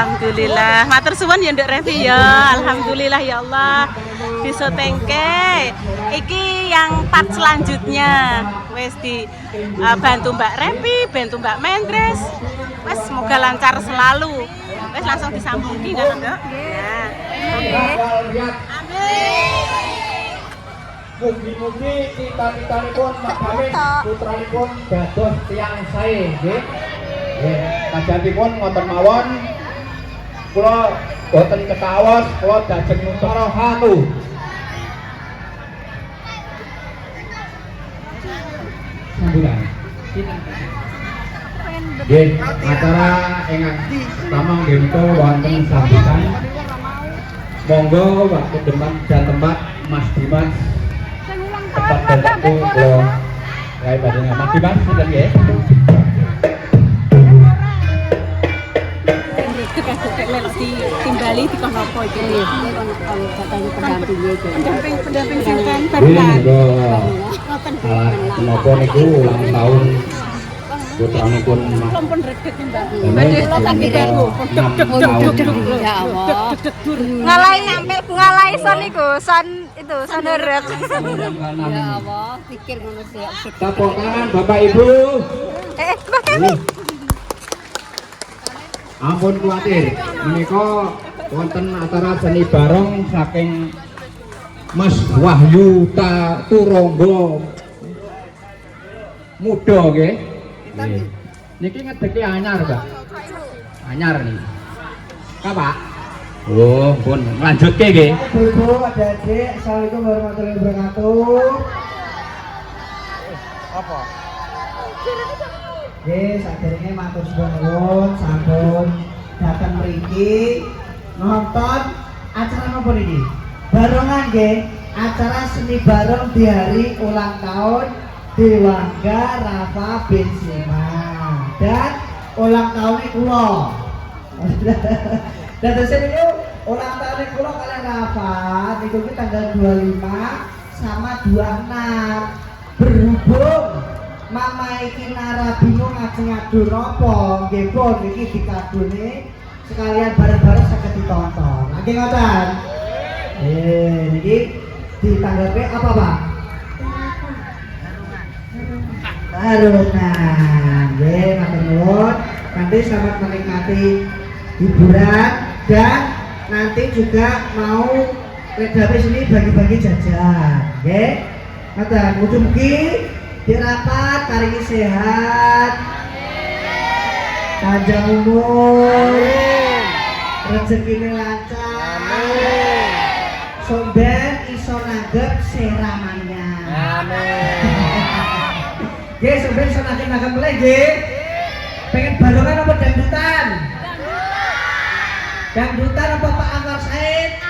Alhamdulillah. Matur suwun ya Nduk Revi ya. Alhamdulillah ya Allah. Bisa tengke. Iki yang part selanjutnya. Wes di bantu Mbak Revi, bantu Mbak Mendres. Wes semoga lancar selalu. Wes langsung disambung ki nggak Nduk? Ya. Oke. Amin. Mugi-mugi cita-citanipun Mak Kawin putranipun dados tiyang sae nggih. Nggih, kajanipun ngoten mawon. Kula boten ketawas, kula dajeng nutara hanu. Sambutan. Nggih, acara ingkang pertama nggih menika wonten sambutan. Monggo waktu dan tempat Mas Dimas tempat dan waktu kula kae badhe Mas Dimas sinten nggih? Timbali di konopo iki. Pendamping sinten? Kenapa niku ulang tahun putranipun Mas. Ngalai son iku, son itu son urut. Ya Allah, pikir ngono sih. Tepuk tangan Bapak Ibu. Mbak Kemi. Ampun kuatir, menika wonten acara seni bareng saking Mas Wahyu Turangga muda nggih. Nggih. Niki ngedeki anyar, Pak. Anyar niki. Pak. Oh, pun lanjutke nggih. Ibu, adik-adik, assalamualaikum warahmatullahi wabarakatuh. Apa? Nggih, saderenge matur suwun sampun dateng mriki nonton acara napa niki? Barengan nggih, acara seni bareng di hari ulang tahun Dewangga Rafa Benzema dan ulang tahunnya kula. Dan terus niku ulang tahunnya kula kalian Rafa niku ki tanggal 25 sama 26. Berhubung Mama iki nara bingung ngadu napa nggih pun iki dikadone sekalian bareng-bareng saged ditonton. Nggih ngoten. Niki ditanggapi apa, Pak? Barunan. Nggih, matur nuwun. Nanti selamat menikmati hiburan dan nanti juga mau Redapi sini bagi-bagi jajan. Nggih. Ngoten, mugi-mugi dirapat paringi sehat, panjang umur, rezekine lancar, somben iso nanggep seramanya. Nggih, somben iso nanggep mulai nggih. Pengen barengan apa dangdutan? Dangdutan apa Pak Anwar Said?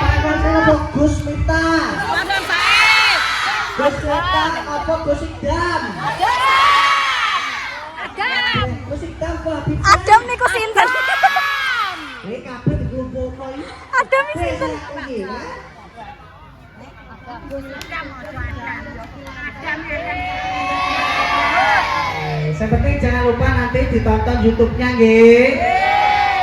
Pak Anwar Said apa Gus Miftah? Gus Miftah apa Gus Idam? Gus Idam apa Habib? Adam niku sinten? Kabeh dikumpulno iki. Adam iki sinten? Yang penting jangan lupa nanti ditonton YouTube-nya nggih.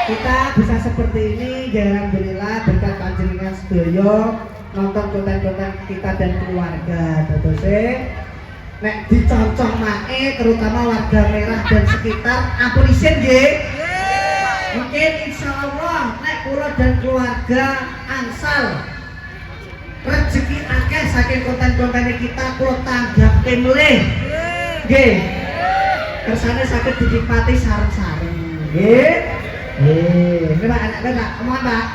Kita bisa seperti ini, ya alhamdulillah berkat panjenengan sedaya nonton konten-konten kita dan keluarga. Terus nek dicontoh mae terutama warga merah dan sekitar ampun isin nggih. Mungkin insyaallah nek kula dan keluarga angsal rezeki akeh saking konten-konten kita kula tanggapke melih. Nggih. Kersane sakit dinikmati sareng-sareng. Nggih. Ini Pak, anak Pak, omongan Pak.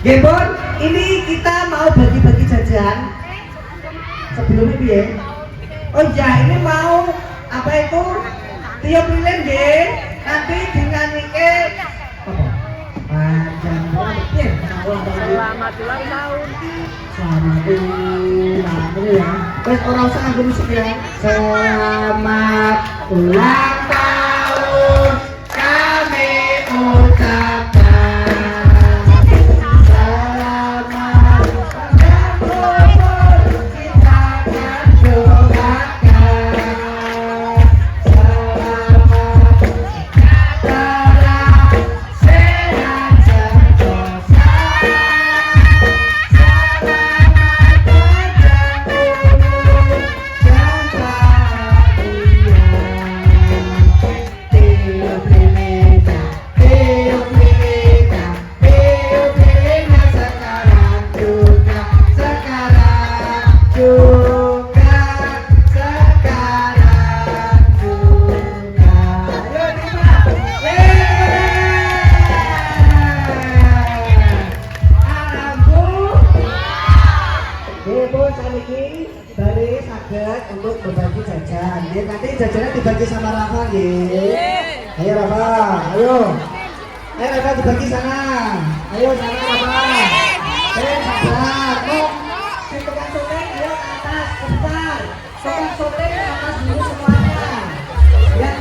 Nggih, Bun, ini kita mau bagi-bagi jajan. Sebelumnya piye? Oh iya, ini mau apa itu? Tiup lilin nggih. Nanti dinyanike apa? Panjang piye? Selamat ulang tahun. Selamat ulang ya. Wes ora usah nganggo musik ya. Selamat ulang tahun kami ucapkan. Selamat ulang tahun. Nggih, Bu, saniki bari saged untuk berbagi jajan. Nggih, nanti jajannya dibagi sama Rafa nggih. Ayo Rafa, ayo. Ayo Rafa dibagi sana. Ayo sana Rafa. Sabar. Mau si tukang sotek dia ke atas, sebentar. Tukang sotek ke atas dulu semuanya. Yang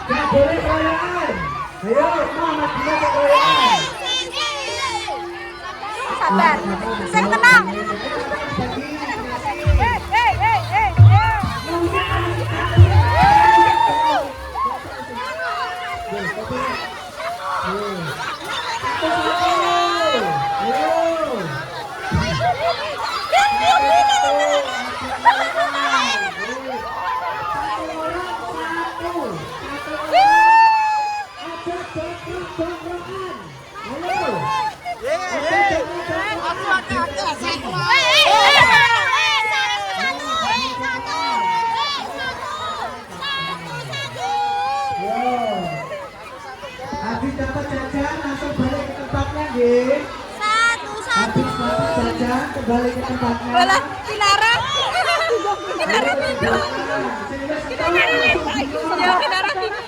nggak boleh keroyokan. Ayo, mau Mas Bima keroyokan. Sabar. Sing tenang. Habis dapat jajan langsung balik ke tempatnya nggih. Habis dapat jajan kembali ke tempatnya. Bola Kinara. Kinara Mindo. Ya Kinara Mindo.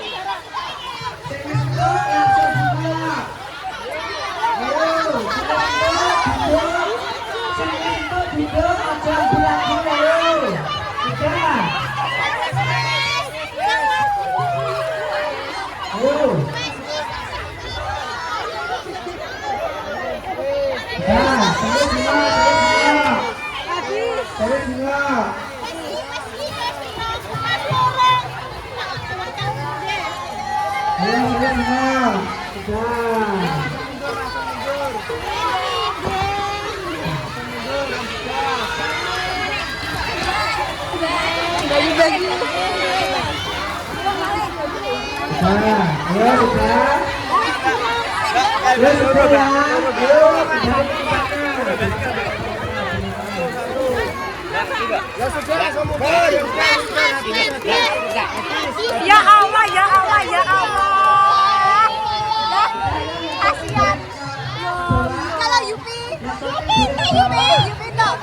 Bagi-bagi. Ayo sudah. Ya sudah ya. Ya Allah, ya Allah, ya Allah. Kasihan. Kalau Yupi dong.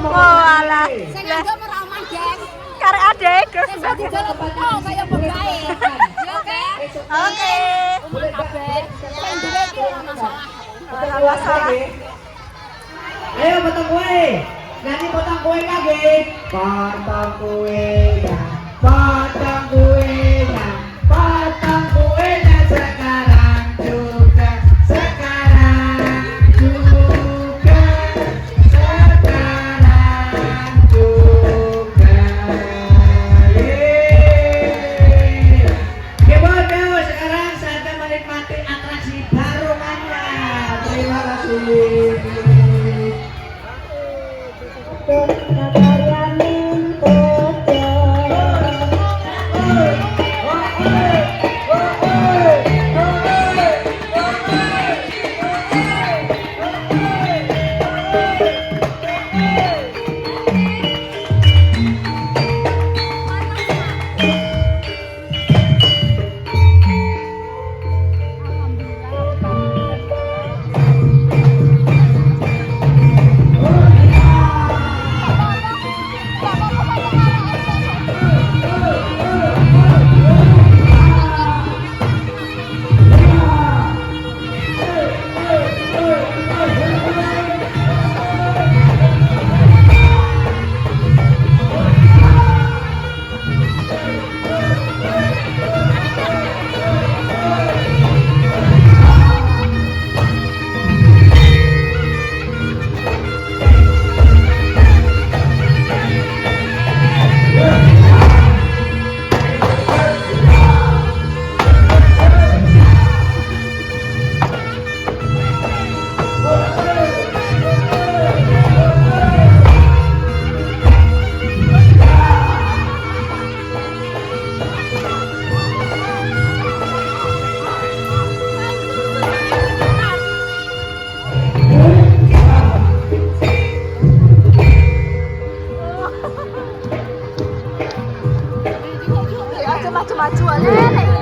Oh alah. Saya nggak meraman, Jeng. Karek adek terus Saya di dalam oh kayak pegawai. Ya oke. Oke. Umur kabeh. Saya duwe iki ora masalah. Ora masalah. Ayo potong kue. Nanti potong kue lagi. Potong kuenya. Potong kuenya. Potong kuenya sekarang juga. Sekarang juga. Sekarang juga. Yeay. Gimana sekarang saatnya menikmati atraksi barongannya. Terima kasih. Nagaraning Tokyo. maju-maju aja.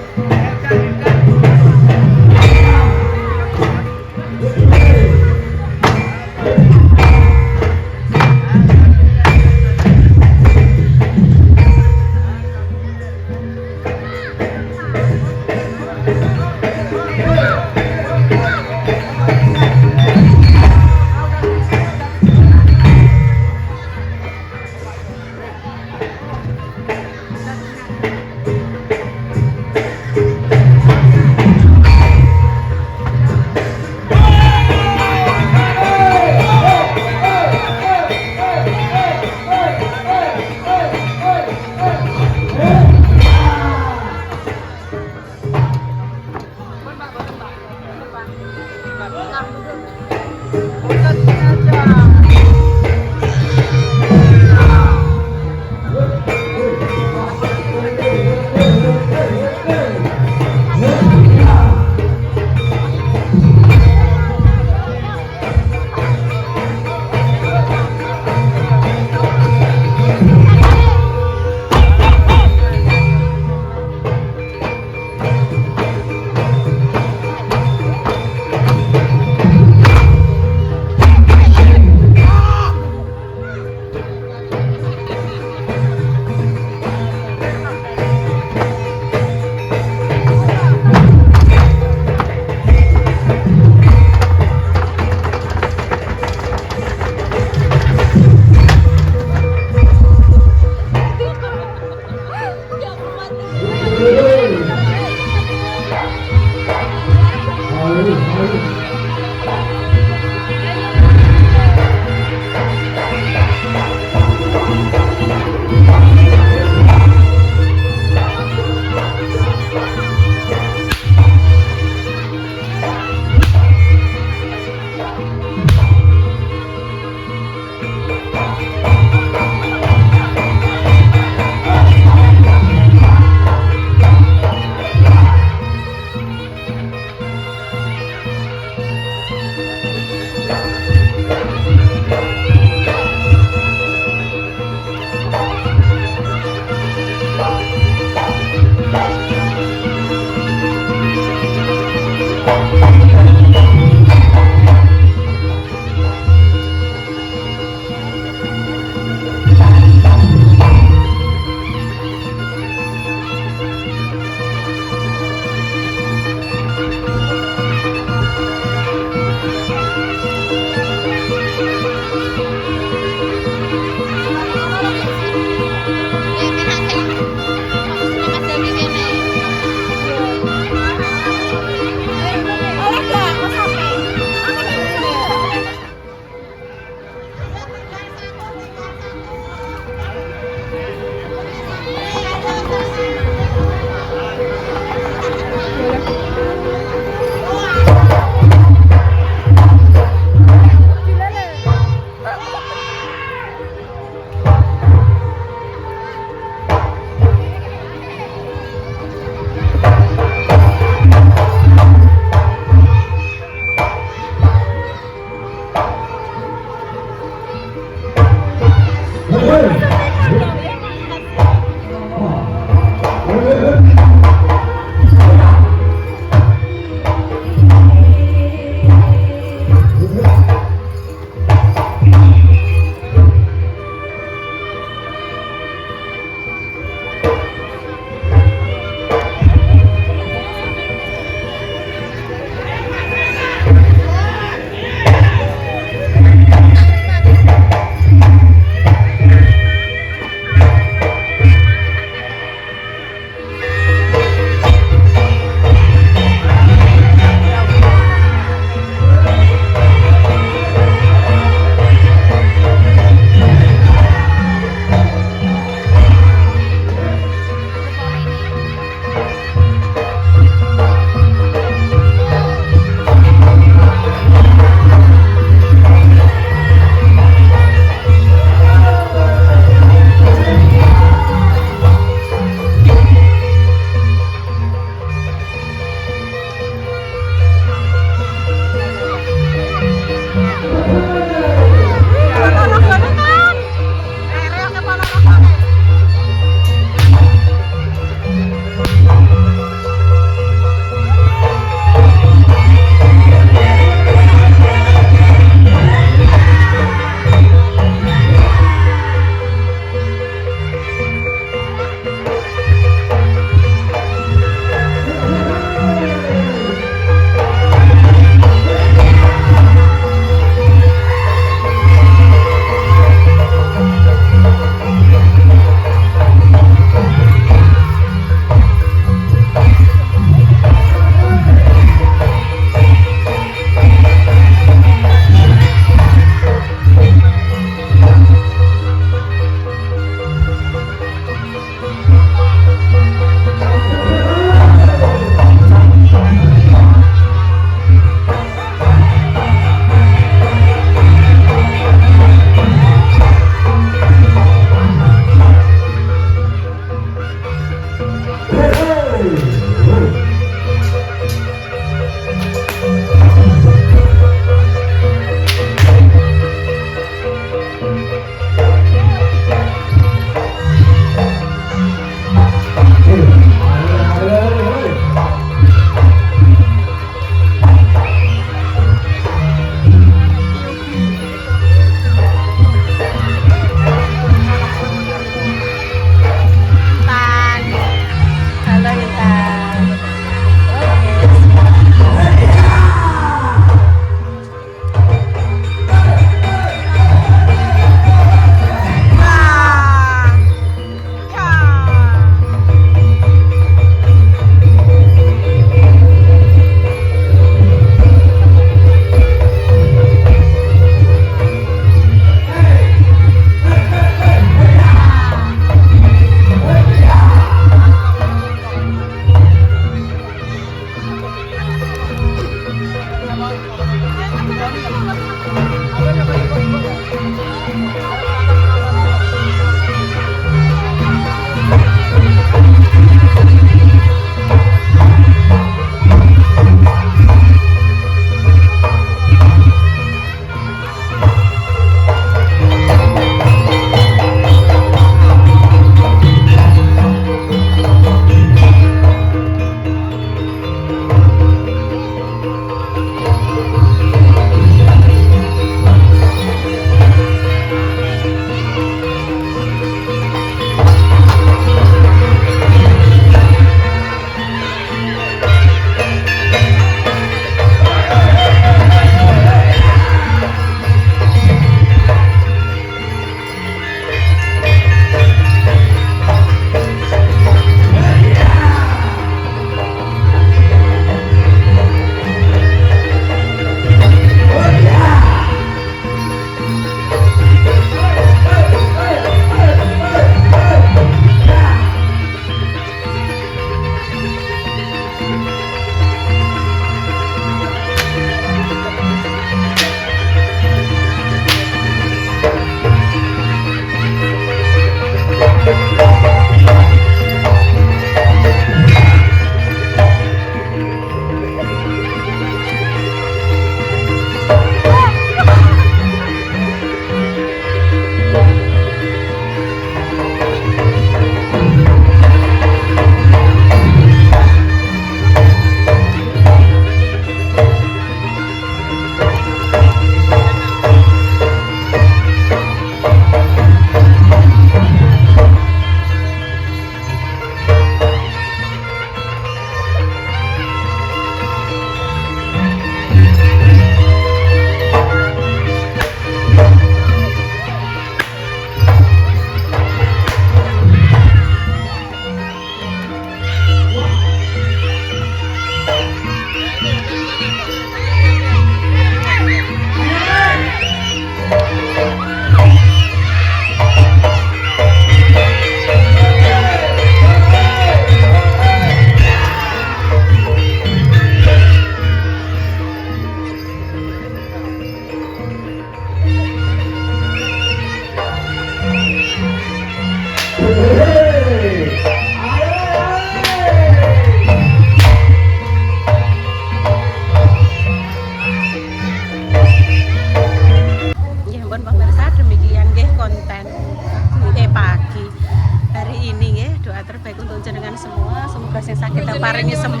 paringi sembuh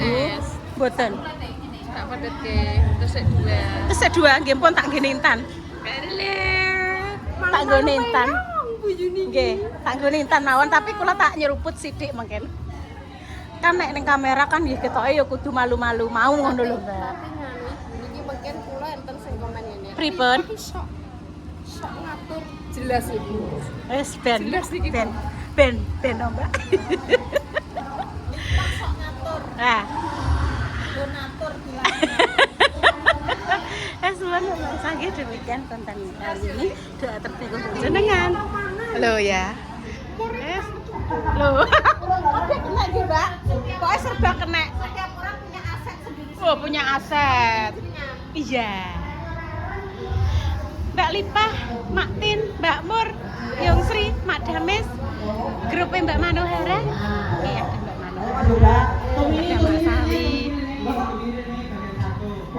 mboten. Tak pedhetke tesik dua. Tesik dua nggih pun tak nggih Intan. Tak nggone Intan. Nggih, tak nggone Intan mawon tapi kula tak nyeruput sithik mungkin. Kan nek ning kamera kan nggih ketoke ya kudu malu-malu mau ngono lho, Mbak. Tapi nganu niki mungkin kula enten sing komen ngene. Pripun? Sok ngatur jelas iki. Wis ben. Jelas iki, Ben. Pak. Ben oh, Mbak. Sok ngatur. Nah, Donatur gila. sebenarnya sanggih demikian konten kali ini doa terbaik untuk jenengan. Halo ya. Loh. Ada kena iki, Mbak. Pokoknya serba kena. Setiap orang punya aset sendiri. Oh, punya aset. Iya. Mbak Lipah, Mak Tin, Mbak Mur, Yung Sri, Mak Dames, grupnya Mbak Manohara. Iya, ada Mbak Manohara. Ada Mbak Sawi.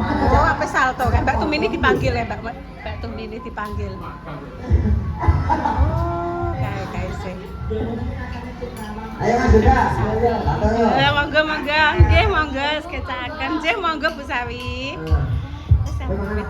Jawab apa salto kan? Mbak Tumini dipanggil ya, Mbak Tumini dipanggil. Oh, kayak sih. Ayo Mas Yuda, ayo. Ya monggo nggih monggo sketsaken nggih monggo Bu Sawi. Wis sampe